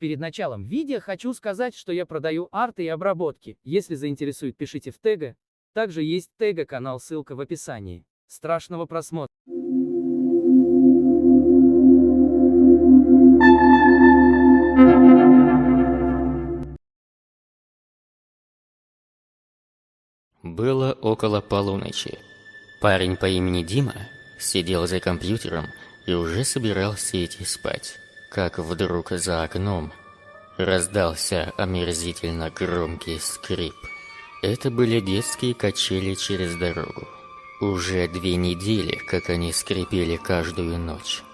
Перед началом видео хочу сказать, что я продаю арты и обработки. Если заинтересует, пишите в тега. Также есть тега канал, ссылка в описании. Страшного просмотра. Было около полуночи. Парень по имени Дима сидел за компьютером и уже собирался идти спать, как вдруг за окном раздался омерзительно громкий скрип. Это были детские качели через дорогу. Уже 2 недели, как они скрипели каждую ночь.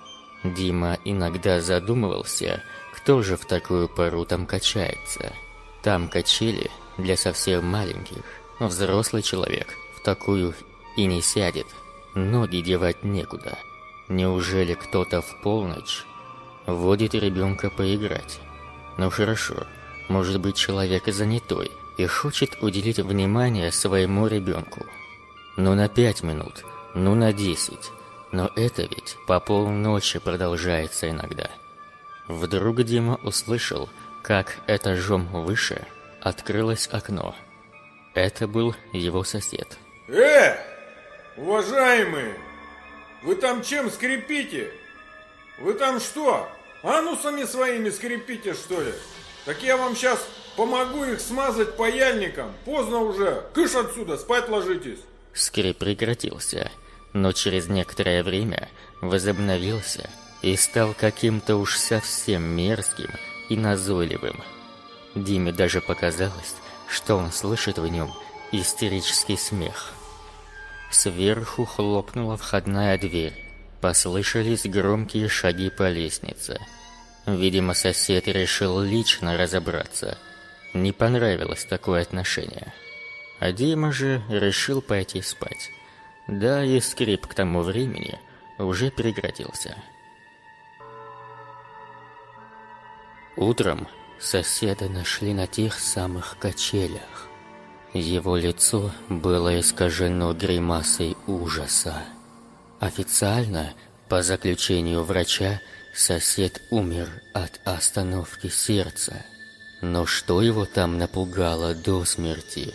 Дима иногда задумывался, кто же в такую пору там качается. Там качели для совсем маленьких. Взрослый человек в такую и не сядет. Ноги девать некуда. Неужели кто-то в полночь водит ребенка поиграть? Ну хорошо, может быть, человек занятой и хочет уделить внимание своему ребенку. Ну на 5 минут, ну на 10. Но это ведь по полночи продолжается иногда. Вдруг Дима услышал, как этажом выше открылось окно. Это был его сосед. Уважаемые! Вы там чем скрипите? Вы там что, анусами своими скрипите, что ли? Так я вам сейчас помогу их смазать паяльником. Поздно уже. Кыш отсюда, спать ложитесь. Скрип прекратился, но через некоторое время возобновился и стал каким-то уж совсем мерзким и назойливым. Диме даже показалось, что он слышит в нем истерический смех. Сверху хлопнула входная дверь. Послышались громкие шаги по лестнице. Видимо, сосед решил лично разобраться. Не понравилось такое отношение. А Дима же решил пойти спать. Да и скрип к тому времени уже прекратился. Утром соседа нашли на тех самых качелях. Его лицо было искажено гримасой ужаса. Официально, по заключению врача, сосед умер от остановки сердца. Но что его там напугало до смерти,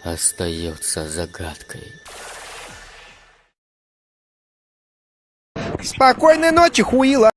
остается загадкой. Спокойной ночи, хуила!